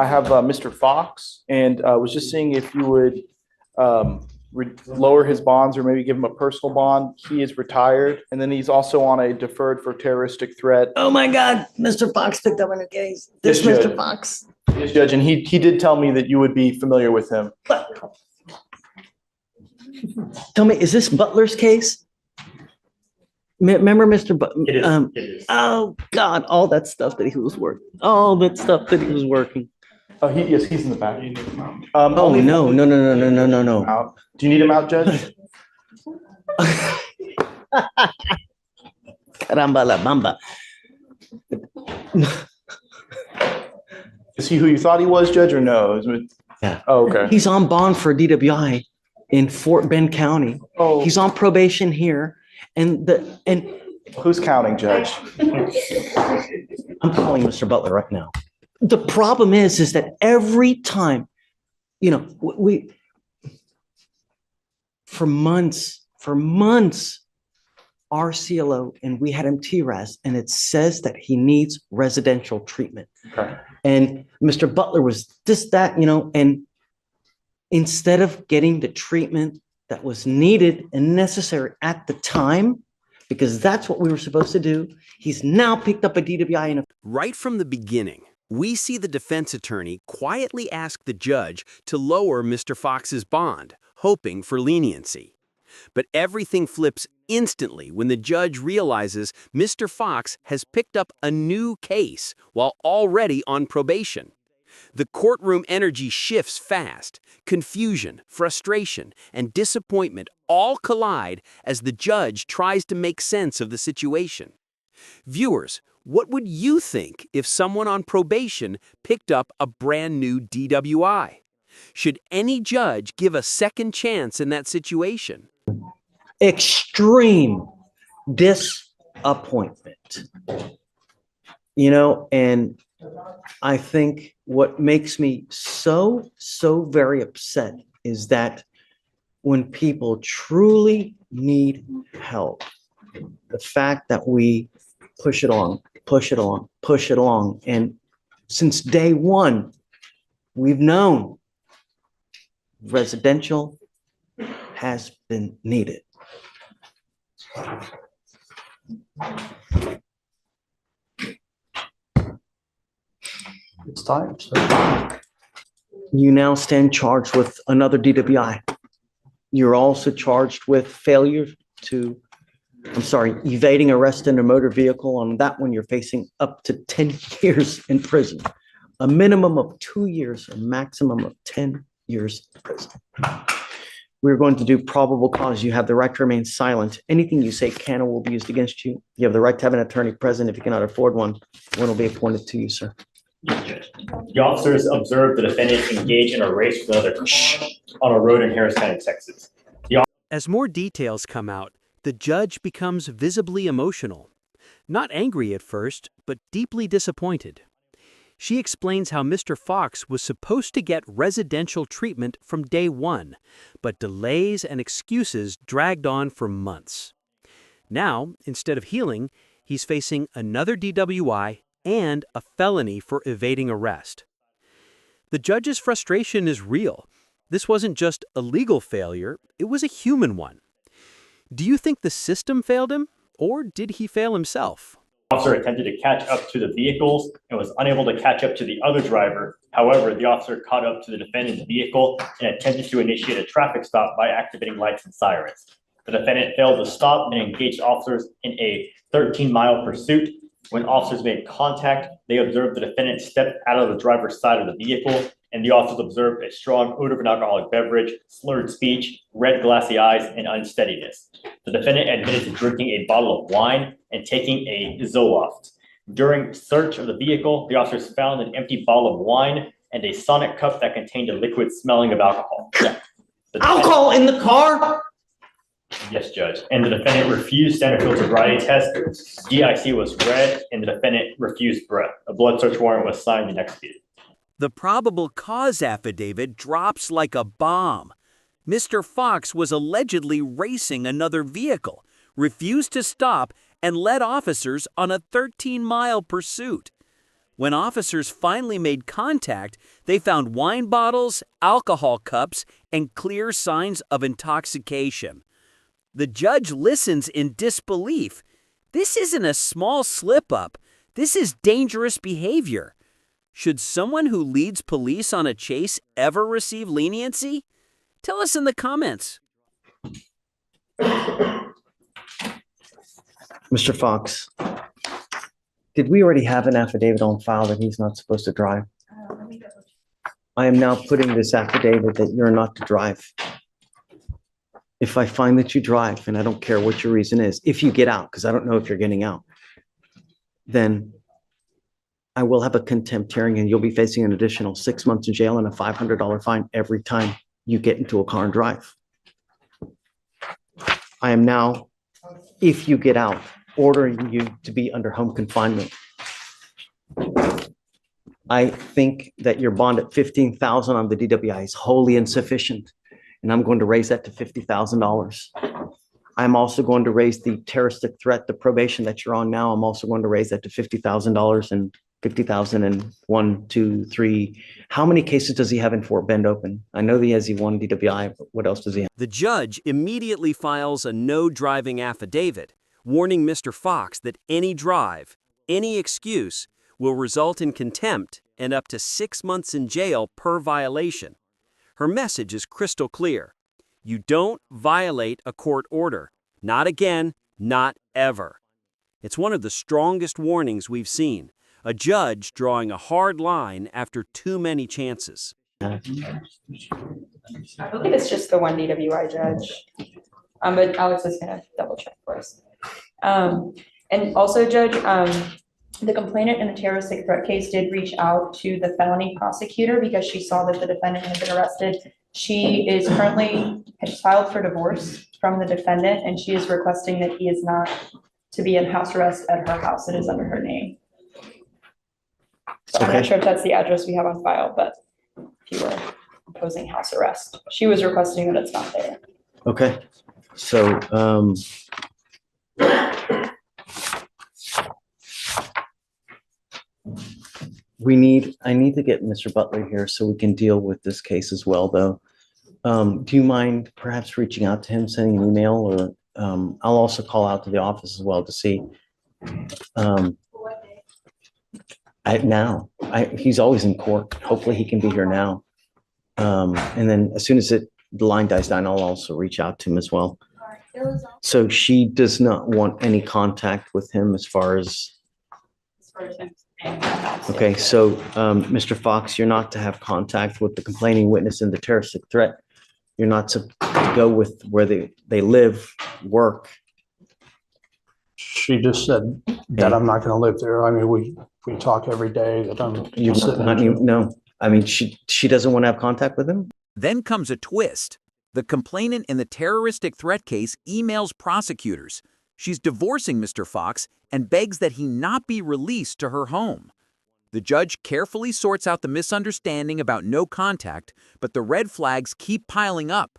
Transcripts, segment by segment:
I have Mr. Fox, and was just seeing if you would lower his bonds or maybe give him a personal bond. He is retired, and then he's also on a deferred for terroristic threat. Oh my God, Mr. Fox picked up on a case. This Yes, Mr. Judge. Fox. Yes, Judge, and he did tell me that you would be familiar with him. Tell me, is this Butler's case? Remember Mr. Butler? It is. Oh God, all that stuff that he was working. All that stuff that he was working. Oh, yes, he's in the back. Oh, no. Out. Do you need him out, Judge? Caramba la bamba. Is he who you thought he was, Judge, or no? Yeah. Oh, okay. He's on bond for DWI in Fort Bend County. Oh. He's on probation here. And who's counting, Judge? I'm calling Mr. Butler right now. The problem is that every time, we for months, our CLO, and we had him TRAS, and it says that he needs residential treatment. Okay. And Mr. Butler was that, and instead of getting the treatment that was needed and necessary at the time, because that's what we were supposed to do, he's now picked up a DWI. Right from the beginning, we see the defense attorney quietly ask the judge to lower Mr. Fox's bond, hoping for leniency. But everything flips instantly when the judge realizes Mr. Fox has picked up a new case while already on probation. The courtroom energy shifts fast. Confusion, frustration, and disappointment all collide as the judge tries to make sense of the situation. Viewers, what would you think if someone on probation picked up a brand new DWI? Should any judge give a second chance in that situation? Extreme disappointment. And I think what makes me so very upset is that when people truly need help, the fact that we push it along. And since day one, we've known residential has been needed. It's time. You now stand charged with another DWI. You're also charged with evading arrest in a motor vehicle. On that one, you're facing up to 10 years in prison, a minimum of 2 years, a maximum of 10 years in prison. We're going to do probable cause. You have the right to remain silent. Anything you say can or will be used against you. You have the right to have an attorney present. If you cannot afford one will be appointed to you, sir. Yes, Judge. The officers observed the defendant engage in a race with another car on a road in Harris County, Texas. As more details come out, the judge becomes visibly emotional. Not angry at first, but deeply disappointed. She explains how Mr. Fox was supposed to get residential treatment from day one, but delays and excuses dragged on for months. Now, instead of healing, he's facing another DWI and a felony for evading arrest. The judge's frustration is real. This wasn't just a legal failure, it was a human one. Do you think the system failed him, or did he fail himself? The officer attempted to catch up to the vehicles and was unable to catch up to the other driver. However, the officer caught up to the defendant's vehicle and attempted to initiate a traffic stop by activating lights and sirens. The defendant failed to stop and engaged officers in a 13-mile pursuit. When officers made contact, they observed the defendant step out of the driver's side of the vehicle, and the officers observed a strong odor of an alcoholic beverage, slurred speech, red glassy eyes, and unsteadiness. The defendant admitted to drinking a bottle of wine and taking a Zoloft. During search of the vehicle, the officers found an empty bottle of wine and a Sonic cup that contained a liquid smelling of alcohol. Alcohol in the car? Yes, Judge. And the defendant refused standard field sobriety test. DIC was read, and the defendant refused breath. A blood search warrant was signed and executed. The probable cause affidavit drops like a bomb. Mr. Fox was allegedly racing another vehicle, refused to stop, and led officers on a 13-mile pursuit. When officers finally made contact, they found wine bottles, alcohol cups, and clear signs of intoxication. The judge listens in disbelief. This isn't a small slip-up. This is dangerous behavior. Should someone who leads police on a chase ever receive leniency? Tell us in the comments. Mr. Fox, did we already have an affidavit on file that he's not supposed to drive? I am now putting this affidavit that you're not to drive. If I find that you drive, and I don't care what your reason is, if you get out, because I don't know if you're getting out, then I will have a contempt hearing and you'll be facing an additional 6 months in jail and a $500 fine every time you get into a car and drive. I am now, if you get out, ordering you to be under home confinement. I think that your bond at $15,000 on the DWI is wholly insufficient, and I'm going to raise that to $50,000. I'm also going to raise the terroristic threat, the probation that you're on now. I'm also going to raise that to $50,000 and $50,000 and 1, 2, 3. How many cases does he have in Fort Bend open? I know he has the one DWI, but what else does he have? The judge immediately files a no driving affidavit, warning Mr. Fox that any drive, any excuse, will result in contempt and up to 6 months in jail per violation. Her message is crystal clear. You don't violate a court order. Not again, not ever. It's one of the strongest warnings we've seen. A judge drawing a hard line after too many chances. I believe it's just the one DWI judge. But Alex is gonna double check for us. And also, Judge, the complainant in the terroristic threat case did reach out to the felony prosecutor because she saw that the defendant had been arrested. She is currently has filed for divorce from the defendant, and she is requesting that he is not to be in house arrest at her house. It is under her name. So I'm not sure if that's the address we have on file, but if you were imposing house arrest, she was requesting that it's not there. Okay, so, I need to get Mr. Butler here so we can deal with this case as well, though. Do you mind perhaps reaching out to him, sending an email, or, I'll also call out to the office as well to see. He's always in court. Hopefully he can be here now. And then as soon as the line dies down, I'll also reach out to him as well. So she does not want any contact with him as far as him. okay, so Mr. Fox, you're not to have contact with the complaining witness in the terroristic threat. You're not to go with where they live, work. She just said that I'm not going to live there. I mean, we talk every day that I'm You're sitting not there. even, no, I mean, she doesn't want to have contact with him? Then comes a twist. The complainant in the terroristic threat case emails prosecutors. She's divorcing Mr. Fox and begs that he not be released to her home. The judge carefully sorts out the misunderstanding about no contact, but the red flags keep piling up.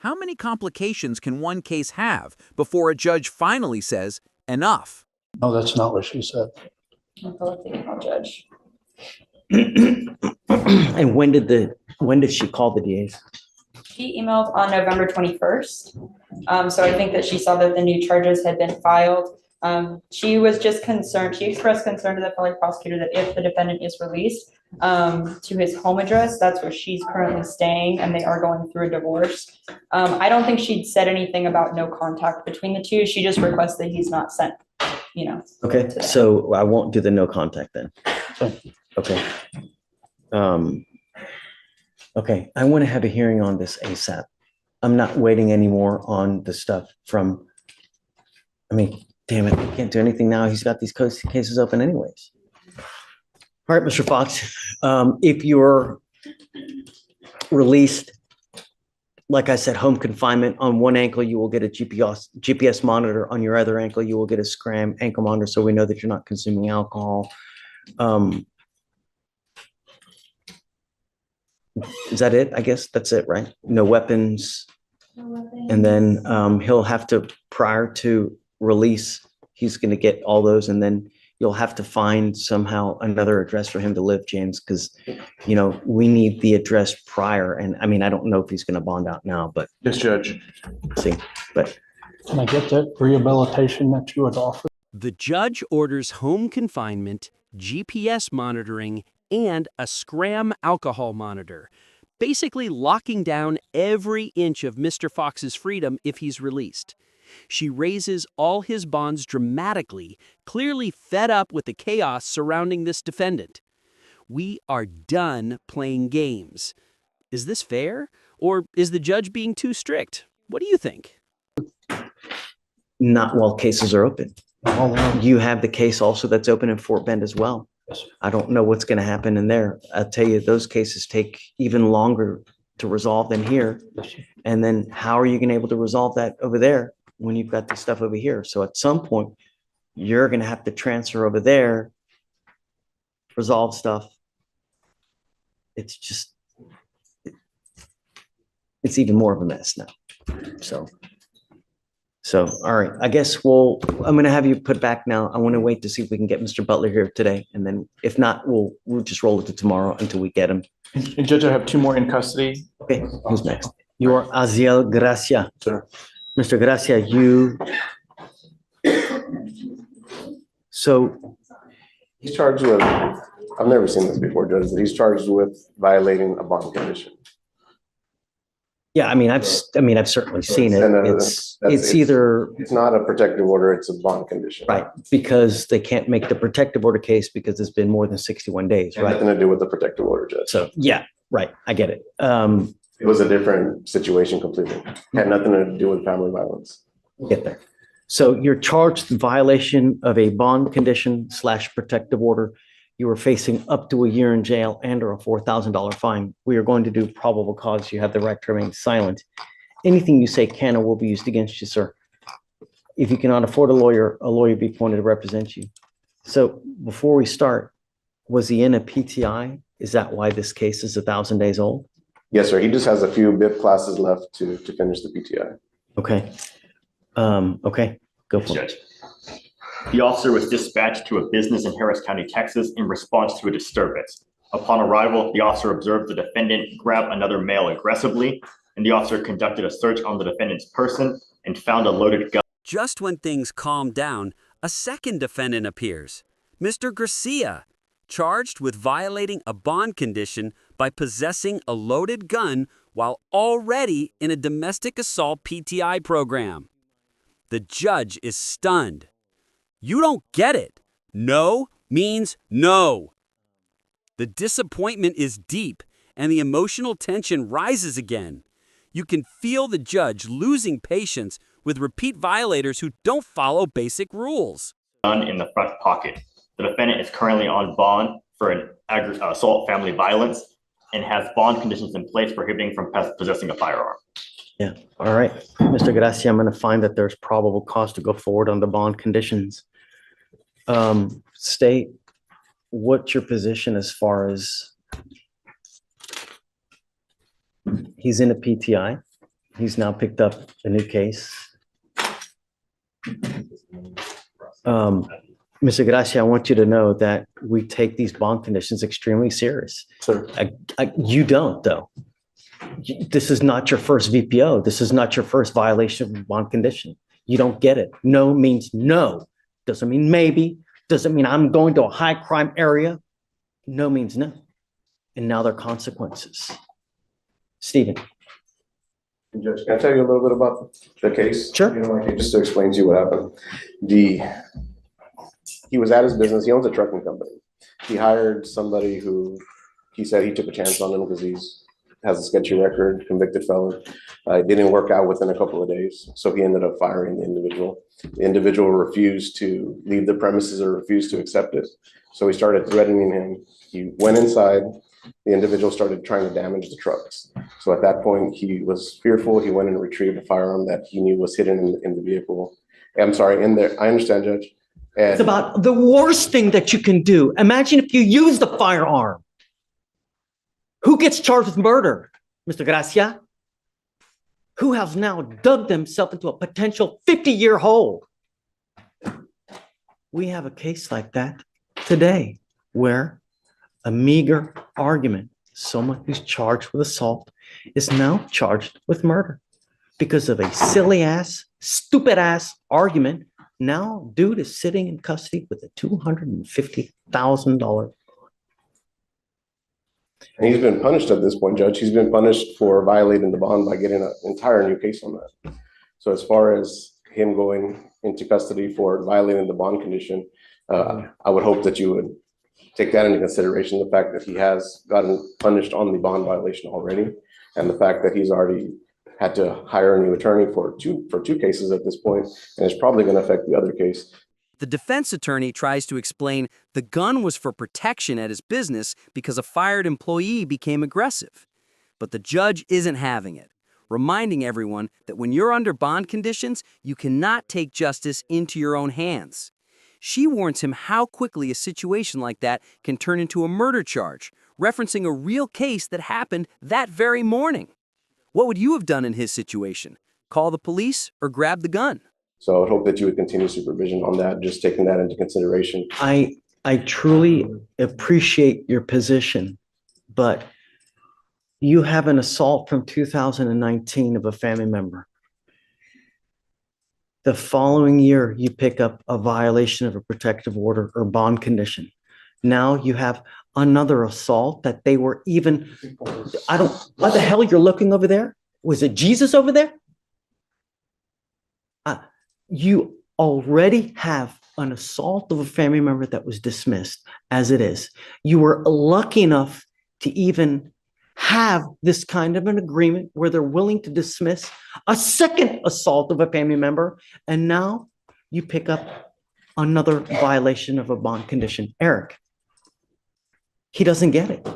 How many complications can one case have before a judge finally says, enough? No, that's not what she said. I'll pull up the email, Judge. And when did she call the DAs? She emailed on November 21st. So I think that she saw that the new charges had been filed. She was just concerned. She expressed concern to the felony prosecutor that if the defendant is released to his home address, that's where she's currently staying, and they are going through a divorce. I don't think she'd said anything about no contact between the two. She just requests that he's not sent, Okay, so I won't do the no contact then. Okay. Okay, I want to have a hearing on this ASAP. I'm not waiting anymore on the stuff from, damn it, I can't do anything now. He's got these cases open anyways. All right, Mr. Fox, if you're released, like I said, home confinement, on one ankle, you will get a GPS monitor. On your other ankle, you will get a Scram ankle monitor, so we know that you're not consuming alcohol. Is that it? I guess that's it, right? No weapons. And then he'll have to, prior to release, he's going to get all those, and then You'll have to find somehow another address for him to live, James, because, you know, we need the address prior. And I mean, I don't know if he's going to bond out now, but Yes, Judge. see, but Can I get that rehabilitation that you had offered? The judge orders home confinement, GPS monitoring, and a Scram alcohol monitor, basically locking down every inch of Mr. Fox's freedom if he's released. She raises all his bonds dramatically, clearly fed up with the chaos surrounding this defendant. We are done playing games. Is this fair? Or is the judge being too strict? What do you think? not while cases are open. You have the case also that's open in Fort Bend as well. Yes. I don't know what's going to happen in there. I'll tell you, those cases take even longer to resolve than here. And then how are you going to be able to resolve that over there when you've got this stuff over here? So at some point, you're going to have to transfer over there, resolve stuff. It's just, it's even more of a mess now. So, all right, I guess I'm going to have you put back now. I want to wait to see if we can get Mr. Butler here today. And then if not, we'll just roll it to tomorrow until we get him. And Judge, I have 2 more in custody. Okay, who's next? You are Aziel Gracia. Sir. Mr. Gracia, so He's charged with, I've never seen this before, Judge, but he's charged with violating a bond condition. yeah, I mean, I've certainly seen it. And, It's either It's not a protective order, it's a bond condition. right, because they can't make the protective order case because it's been more than 61 days, Had right? nothing to do with the protective order, Judge. So, yeah, right, I get it. It was a different situation completely. Had nothing to do with family violence. Get there. So you're charged with violation of a bond condition / protective order. You are facing up to a year in jail and or a $4,000 fine. We are going to do probable cause. You have the right to remain silent. Anything you say can or will be used against you, sir. If you cannot afford a lawyer be appointed to represent you. So before we start, was he in a PTI? Is that why this case is 1,000 days old? Yes, sir. He just has a few BIP classes left to finish the PTI. Okay. Okay, go for it. Judge. The officer was dispatched to a business in Harris County, Texas, in response to a disturbance. Upon arrival, the officer observed the defendant grab another male aggressively, and the officer conducted a search on the defendant's person and found a loaded gun. Just when things calm down, a second defendant appears, Mr. Garcia, charged with violating a bond condition by possessing a loaded gun while already in a domestic assault PTI program. The judge is stunned. You don't get it. No means no. The disappointment is deep and the emotional tension rises again. You can feel the judge losing patience with repeat violators who don't follow basic rules. Gun in the front pocket. The defendant is currently on bond for an assault family violence and has bond conditions in place prohibiting from possessing a firearm. Yeah, all right. Mr. Gracia, I'm going to find that there's probable cause to go forward on the bond conditions. State, what's your position as far as he's in a PTI? He's now picked up a new case. Mr. Gracia, I want you to know that we take these bond conditions extremely serious. Sir. You don't, though. This is not your first VPO. This is not your first violation of bond condition. You don't get it. No means no. Doesn't mean maybe. Doesn't mean I'm going to a high crime area. No means no. And now there are consequences. Stephen. Judge, can I tell you a little bit about the case? Sure. You know, just to explain to you what happened. He was at his business. He owns a trucking company. He hired somebody who he said he took a chance on him because he's has a sketchy record, convicted felon. It didn't work out within a couple of days. So he ended up firing the individual. The individual refused to leave the premises or refused to accept it. So he started threatening him. He went inside. The individual started trying to damage the trucks. So at that point, he was fearful. He went and retrieved a firearm that he knew was hidden in the vehicle. I'm sorry, in there. I understand, Judge. And It's about the worst thing that you can do. Imagine if you use the firearm. Who gets charged with murder, Mr. Gracia? Who has now dug themselves into a potential 50-year hole? We have a case like that today where a meager argument, someone who's charged with assault is now charged with murder because of a silly ass, stupid ass argument. Now, dude is sitting in custody with a $250,000. And he's been punished at this point, Judge. He's been punished for violating the bond by getting an entire new case on that. So as far as him going into custody for violating the bond condition, I would hope that you would take that into consideration, the fact that he has gotten punished on the bond violation already, and the fact that he's already had to hire a new attorney for two cases at this point, and it's probably going to affect the other case. The defense attorney tries to explain the gun was for protection at his business because a fired employee became aggressive. But the judge isn't having it, reminding everyone that when you're under bond conditions, you cannot take justice into your own hands. She warns him how quickly a situation like that can turn into a murder charge, referencing a real case that happened that very morning. What would you have done in his situation? Call the police or grab the gun? So I would hope that you would continue supervision on that, just taking that into consideration. I truly appreciate your position, but you have an assault from 2019 of a family member. The following year, you pick up a violation of a protective order or bond condition. Now you have another assault that they were even, what the hell you're looking over there? Was it Jesus over there? You already have an assault of a family member that was dismissed as it is. You were lucky enough to even have this kind of an agreement where they're willing to dismiss a second assault of a family member, and now you pick up another violation of a bond condition. Eric, he doesn't get it.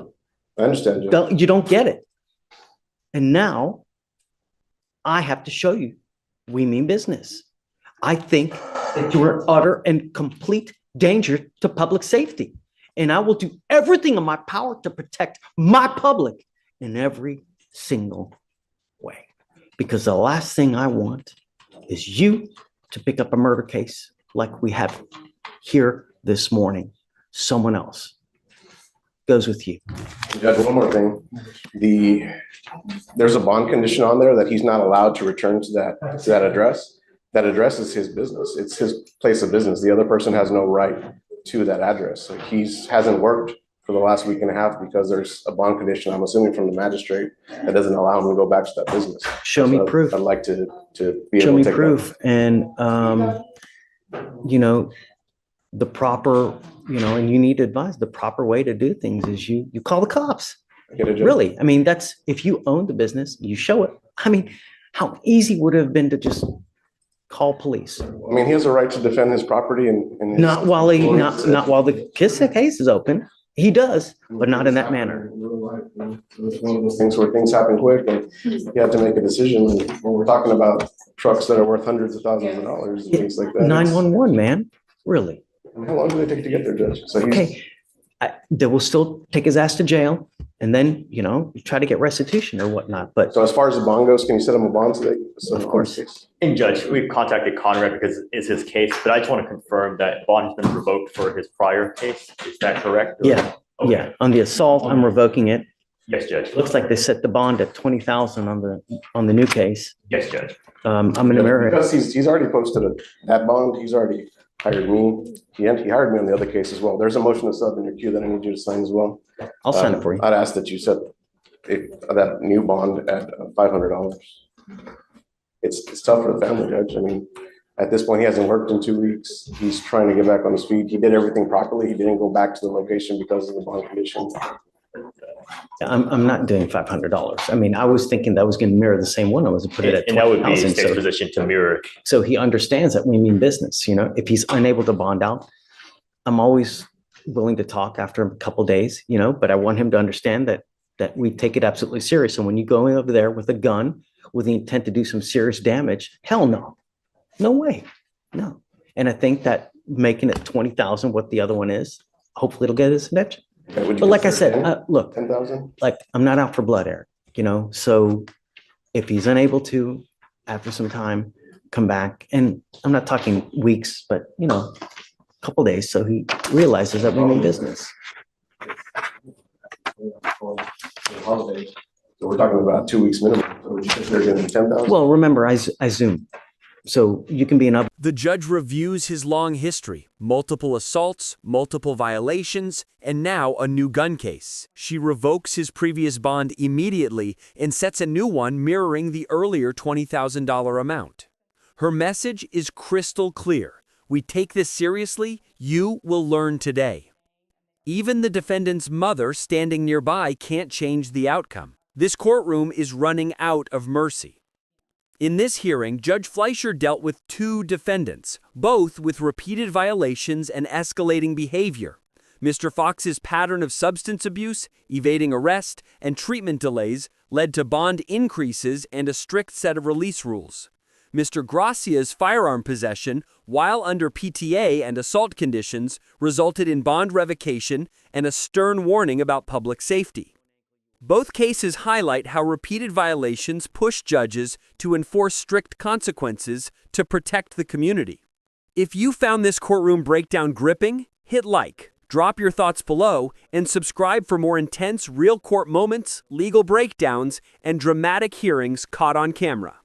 I understand, Judge. You don't get it. And now I have to show you we mean business. I think that you are utter and complete danger to public safety. And I will do everything in my power to protect my public in every single way. Because the last thing I want is you to pick up a murder case like we have here this morning. Someone else goes with you. Judge, one more thing. There's a bond condition on there that he's not allowed to return to that address. That address is his business. It's his place of business. The other person has no right to that address. So he hasn't worked for the last week and a half because there's a bond condition, I'm assuming from the magistrate, that doesn't allow him to go back to that business. Show me proof. I'd like to be Show able me to take proof. that. And, the proper, and you need to advise the proper way to do things is you call the cops. I get it, Judge. Really. I mean, that's, if you own the business, you show it. I mean, how easy would it have been to just call police? I mean, he has a right to defend his property and Not while the case is open. He does, but not in that manner. It's one of those things where things happen quick and you have to make a decision. And when we're talking about trucks that are worth hundreds of thousands of dollars and things like that. 911, man. Really? How long do they take to get there, Judge? So Okay. They will still take his ass to jail and then, try to get restitution or whatnot. But So as far as the bond goes, can you set him a bond today? Of course. And Judge, we've contacted Conrad because it's his case, but I just want to confirm that bond has been revoked for his prior case. Is that correct? Or- Yeah. Okay. Yeah, on the assault, I'm revoking it. Yes, Judge. Looks like they set the bond at 20,000 on the new case. Yes, Judge. I'm gonna mirror it. Because he's already posted that bond, he's already hired me. He hired me on the other case as well. There's a motion to sub in your queue that I need you to sign as well. I'll sign it for you. I'd ask that you set that new bond at $500. It's tough for the family, Judge. I mean, at this point, he hasn't worked in 2 weeks. He's trying to get back on his feet. He did everything properly. He didn't go back to the location because of the bond condition. I'm not doing $500. I mean, I was thinking that was gonna mirror the same one. I was gonna put it at And that would be a 20,000. state's position to mirror. So he understands that we mean business, if he's unable to bond out, I'm always willing to talk after a couple of days, but I want him to understand that we take it absolutely serious. And when you go in over there with a gun with the intent to do some serious damage, hell no. No way. No. And I think that making it 20,000, what the other one is, hopefully it'll get his attention. Okay, would you But like I consider said, look, 10,000? like I'm not out for blood, Eric, so if he's unable to, after some time, come back, and I'm not talking weeks, but couple days, so he realizes that we mean business. Holidays. So we're talking about 2 weeks minimum. So would you consider giving him 10,000? Well, remember, I Zoom, so you can be an up. The judge reviews his long history, multiple assaults, multiple violations, and now a new gun case. She revokes his previous bond immediately and sets a new one mirroring the earlier $20,000 amount. Her message is crystal clear. We take this seriously. You will learn today. Even the defendant's mother standing nearby can't change the outcome. This courtroom is running out of mercy. In this hearing, Judge Fleischer dealt with 2 defendants, both with repeated violations and escalating behavior. Mr. Fox's pattern of substance abuse, evading arrest, and treatment delays led to bond increases and a strict set of release rules. Mr. Garcia's firearm possession, while under PTA and assault conditions, resulted in bond revocation and a stern warning about public safety. Both cases highlight how repeated violations push judges to enforce strict consequences to protect the community. If you found this courtroom breakdown gripping, hit like, drop your thoughts below, and subscribe for more intense real court moments, legal breakdowns, and dramatic hearings caught on camera.